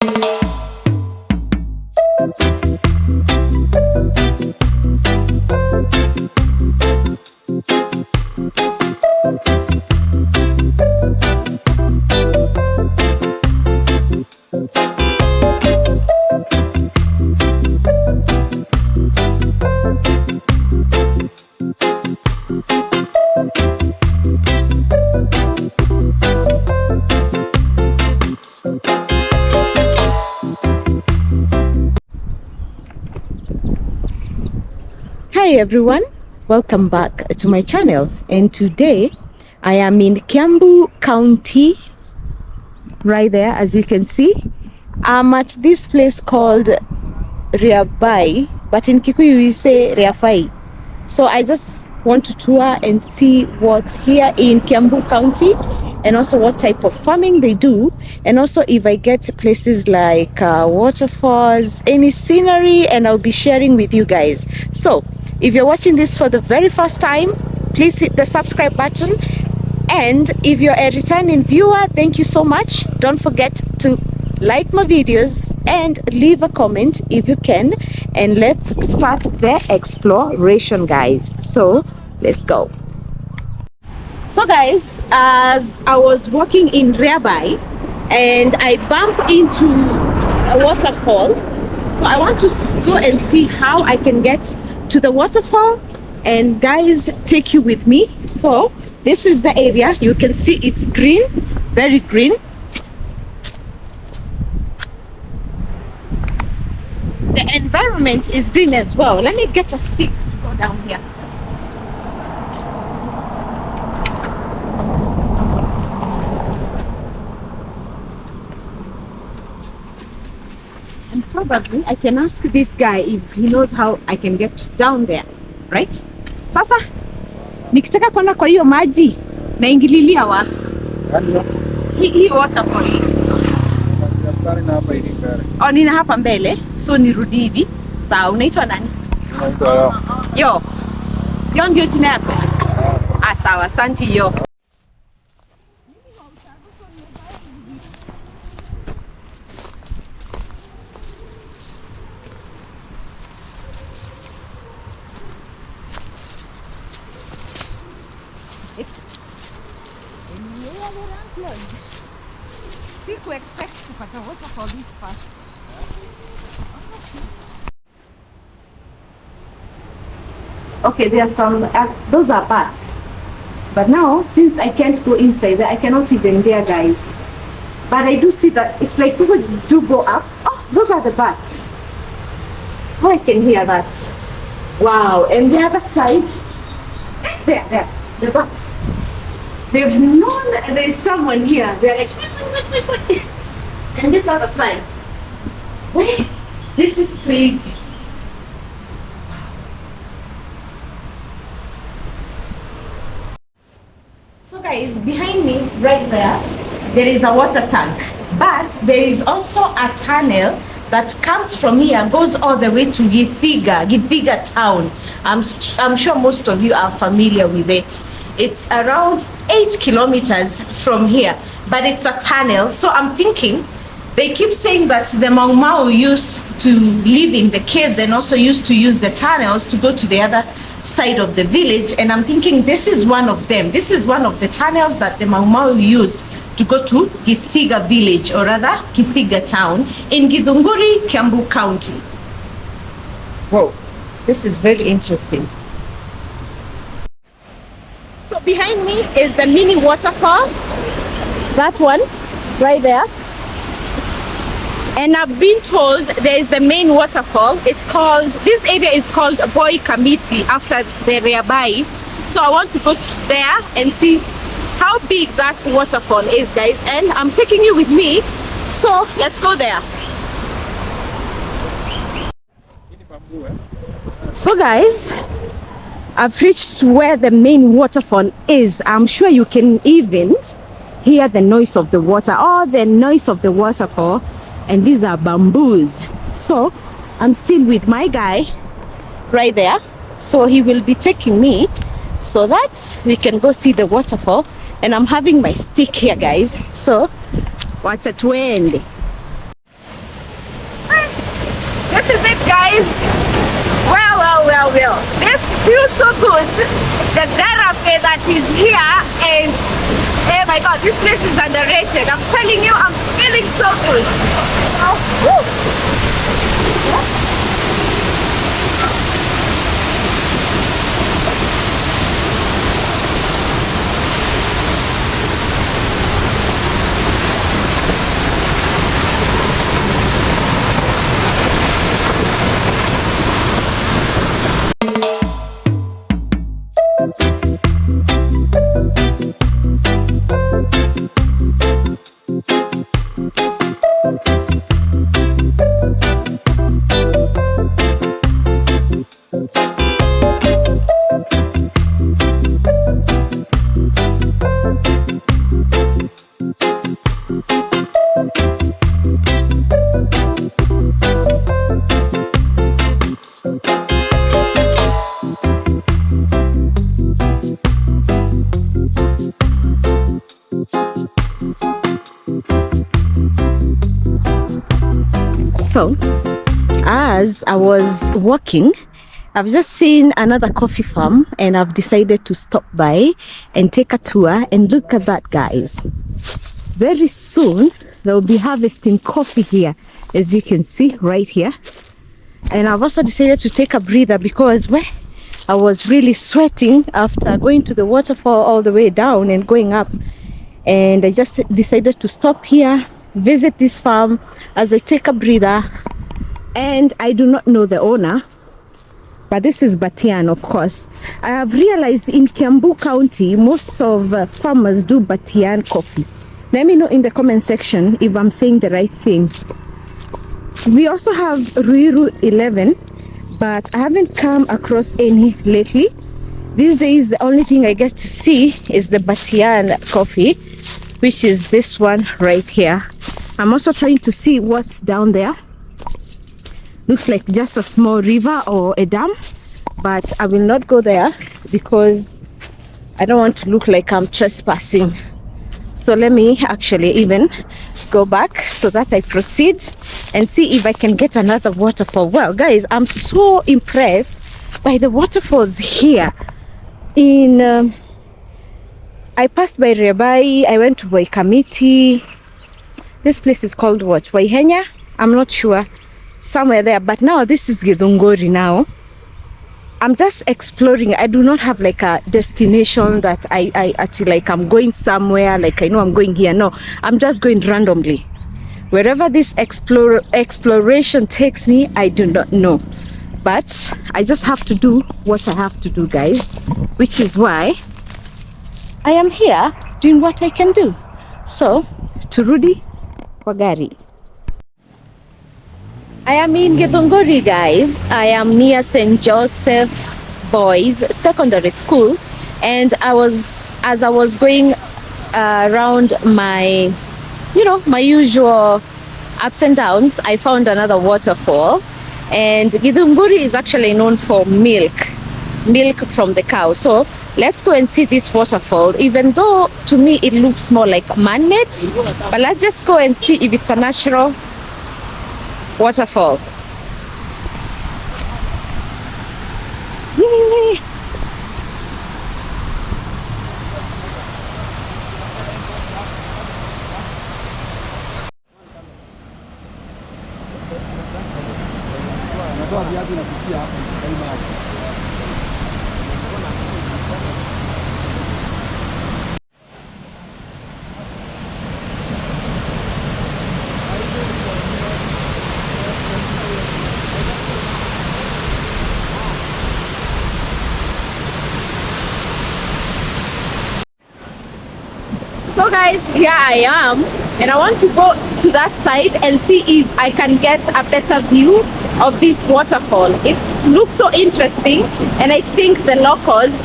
Hi everyone, welcome back to my channel, and today I am in Kiambu County, right there as you can see. I'm at this place called Riabai, but in Kikuyu we say Riafai. So I just want to tour and see what's here in Kiambu County, and also what type of farming they do, and also if I get places like waterfalls, any scenery, and I'll be sharing with you guys. So if you're watching this for the very first time, please hit the subscribe button, and if you're a returning viewer, thank you so much. Don't forget to like my videos and leave a comment if you can, and let's start the exploration, guys. So let's go. So guys, as I was walking in Riabai and I bumped into a waterfall, so I want to go and see how I can get to the waterfall and guys take you with me. So this is the area, you can see it's green, very green. The environment is green as well. Let me get a stick to go down here. And probably I can ask this guy if he knows how I can get down there, right? Sasa nikitaka kwenda kwa hiyo maji naingililia wapi? Hii waterfall hii. Oh, nina hapa mbele, so nirudi hivi. Sawa, unaitwa nani? Yo. Yo ndio jina yako? Ah, sawa, asante yo. Siku expect kupata waterfall this fast. Okay, there are some, those are bats. But now, since I can't go inside, I cannot even dare, guys. But I do see that it's like people do go up. Oh, those are the bats. Oh, I can hear that. Wow, and the other side, there, the bats. They've known there's someone here. They're like, and this other side. Wait, this is crazy. So guys, behind me, right there is a water tank. But there is also a tunnel that comes from here, goes all the way to Githiga town. I'm sure most of you are familiar with it. It's around 8 kilometers from here, but it's a tunnel. So I'm thinking, they keep saying that the Mau Mau used to live in the caves and also used to use the tunnels to go to the other side of the village. And I'm thinking this is one of them. This is one of the tunnels that the Mau Mau used to go to Githiga village, or rather Githiga town in Githunguri, Kiambu County. Whoa, this is very interesting. So behind me is the mini waterfall, that one right there. And I've been told there is the main waterfall. It's called, this area is called Boy Kamiti after the Riabai. So I want to go there and see how big that waterfall is, guys. And I'm taking you with me. So let's go there. So guys, I've reached where the main waterfall is. I'm sure you can even hear the noise of the water, or the noise of the waterfall. And these are bamboos. So I'm still with my guy right there. So he will be taking me so that we can go see the waterfall. And I'm having my stick here, guys. So wacha tuende. feels so good. The therapy that is here, and oh my god, this place is underrated. I'm telling you, I'm feeling so good. So, as I was walking, I've just seen another coffee farm and I've decided to stop by and take a tour. And look at that, guys. Very soon, they'll be harvesting coffee here, as you can see right here. And I've also decided to take a breather because I was really sweating after going to the waterfall all the way down and going up. And I just decided to stop here, visit this farm as I take a breather. And I do not know the owner, but this is Batian, of course. I have realized in Kiambu County, most of farmers do Batian coffee. Let me know in the comment section if I'm saying the right thing. We also have Ruiru 11, but I haven't come across any lately. These days, the only thing I get to see is the Batian coffee, which is this one right here. I'm also trying to see what's down there. Looks like just a small river or a dam, but I will not go there because I don't want to look like I'm trespassing. So let me actually even go back so that I proceed and see if I can get another waterfall. Well, guys, I'm so impressed by the waterfalls here. I passed by Rebai, I went to Waikamiti. This place is called what? Waihenya? I'm not sure. Somewhere there, but now this is Githunguri now. I'm just exploring. I do not have like a destination that I actually like I'm going somewhere, like I know I'm going here. No, I'm just going randomly. Wherever this exploration takes me, I do not know. But I just have to do what I have to do, guys, which is why I am here doing what I can do. So, turudi kwa gari. I am in Githunguri, guys. I am near St. Joseph Boys Secondary School, and as I was going around my usual ups and downs, I found another waterfall. And Githunguri is actually known for milk from the cow. So let's go and see this waterfall, even though to me it looks more like man-made, but let's just go and see if it's a natural waterfall. Yay. So guys, here I am, and I want to go to that side and see if I can get a better view of this waterfall. It looks so interesting, and I think the locals,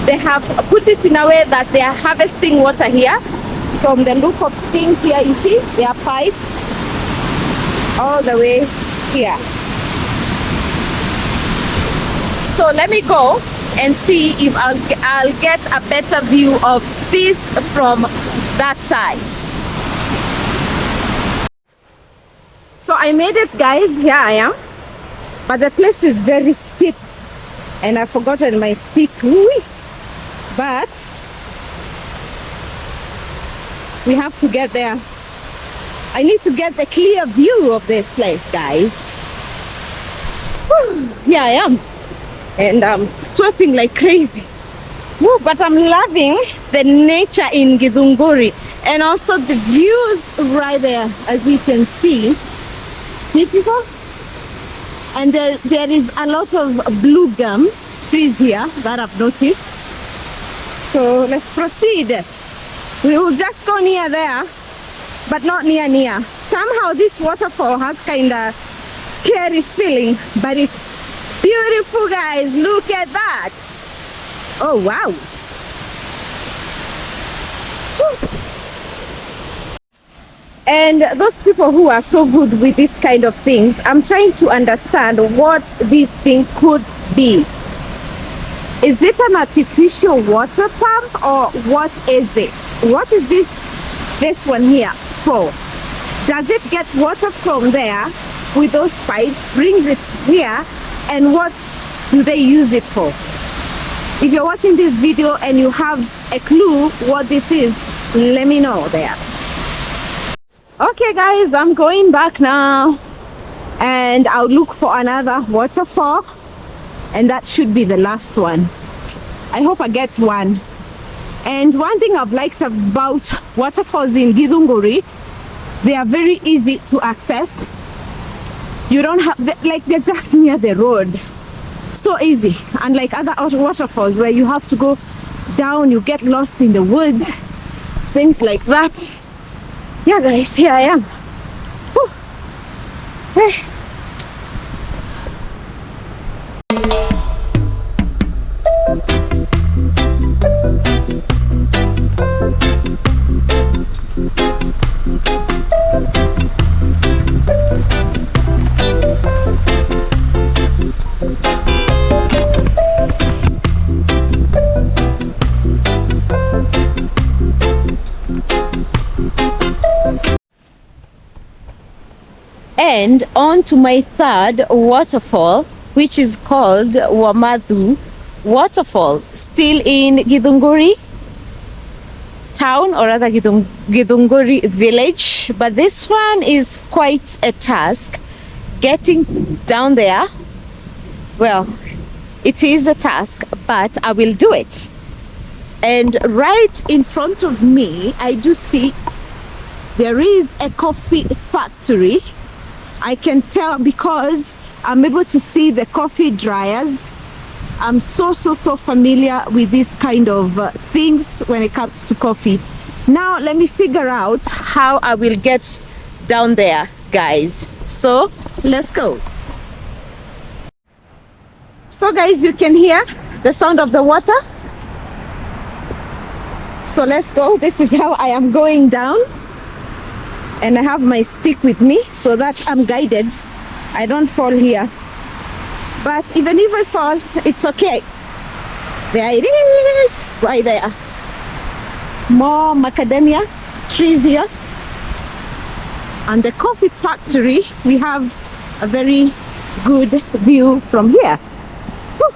they have put it in a way that they are harvesting water here. From the look of things here, you see there are pipes all the way here. So let me go and see if I'll get a better view of this from that side. So I made it, guys. Here I am, but the place is very steep. and I've forgotten my stick. Whee! But we have to get there. I need to get the clear view of this place, guys. Whew, here I am, and I'm sweating like crazy. Woo, but I'm loving the nature in Githunguri, and also the views right there, as you can see. See, people? And there is a lot of blue gum trees here that I've noticed. So let's proceed. We will just go near there, but not near. Somehow this waterfall has kind of scary feeling, but it's beautiful, guys. Look at that. Oh, wow. Woo. And those people who are so good with this kind of things, I'm trying to understand what this thing could be. Is it an artificial water pump, or what is it? What is this one here for? Does it get water from there with those pipes, brings it here, and what do they use it for? If you're watching this video and you have a clue what this is, let me know there. Okay guys, I'm going back now, and I'll look for another waterfall, and that should be the last one. I hope I get one. And one thing I've liked about waterfalls in Githunguri, they are very easy to access. You don't have, they're just near the road. So easy. Unlike other waterfalls where you have to go down, you get lost in the woods, things like that. Yeah guys, here I am. Whew. Hey. And on to my third waterfall, which is called Wamadhu Waterfall, still in Githunguri town, or rather Githunguri village. But this one is quite a task getting down there. Well, it is a task, but I will do it. And right in front of me, I do see there is a coffee factory. I can tell because I'm able to see the coffee dryers. I'm so familiar with this kind of things when it comes to coffee. Now let me figure out how I will get down there, guys. So let's go. So guys, you can hear the sound of the water. So let's go. This is how I am going down. And I have my stick with me so that I'm guided. I don't fall here. But even if I fall, it's okay. There it is, right there. More macadamia trees here. And the coffee factory, we have a very good view from here. Whew.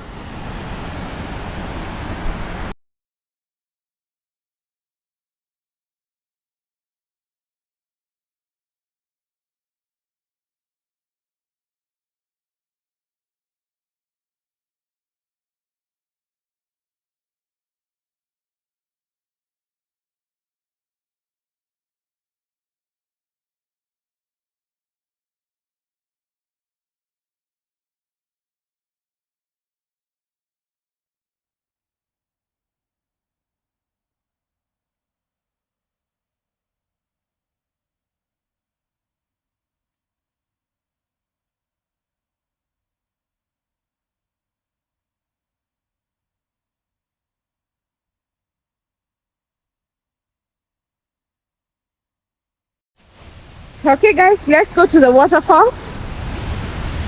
Okay guys, let's go to the waterfall.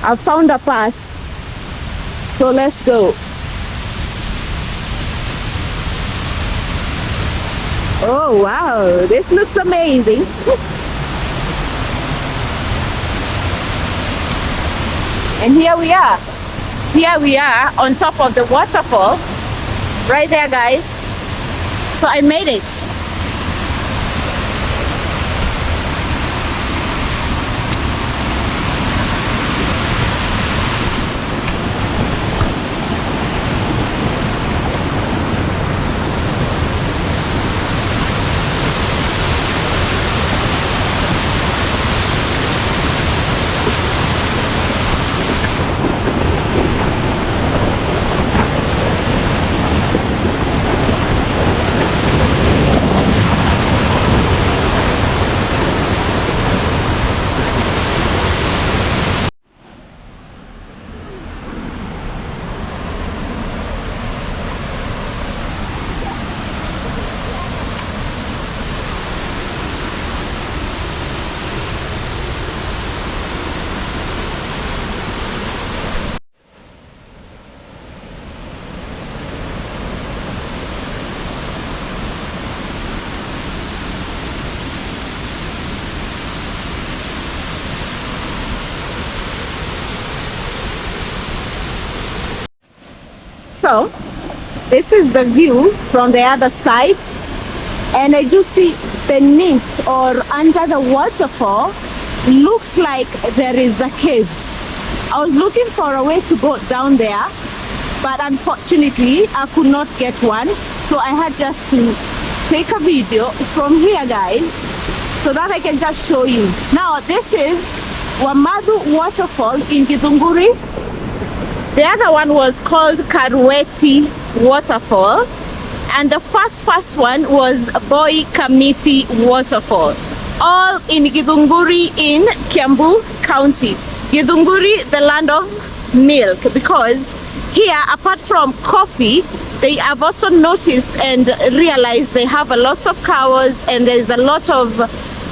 I've found a path, so let's go. Oh wow, this looks amazing. And here we are. here we are on top of the waterfall. Right there, guys. So I made it. So this is the view from the other side, and I do see beneath or under the waterfall looks like there is a cave. I was looking for a way to go down there, but unfortunately I could not get one, so I had just to take a video from here, guys, so that I can just show you. Now this is Wamadhu Waterfall in Githunguri. The other one was called Karweti Waterfall, and the first one was Boy Kamiti Waterfall, all in Githunguri in Kiambu County. Githunguri, the land of milk, because here, apart from coffee, they have also noticed and realized they have a lot of cows and there is a lot of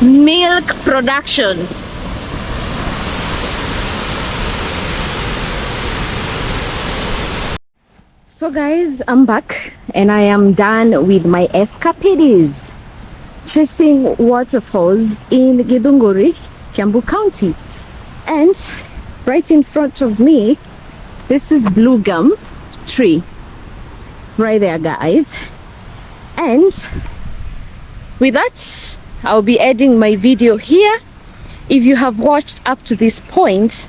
milk production. So guys, I'm back and I am done with my escapades chasing waterfalls in Githunguri, Kiambu County. And right in front of me, this is blue gum tree right there, guys. And with that, I'll be ending my video here. If you have watched up to this point,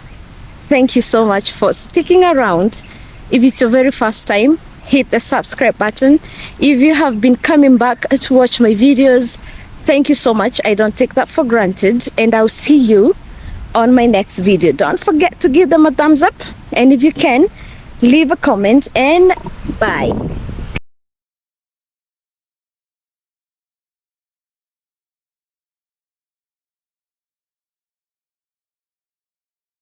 thank you so much for sticking around. If it's your very first time, hit the subscribe button. If you have been coming back to watch my videos, thank you so much. I don't take that for granted, and I'll see you on my next video. Don't forget to give them a thumbs up, and if you can, leave a comment, and bye.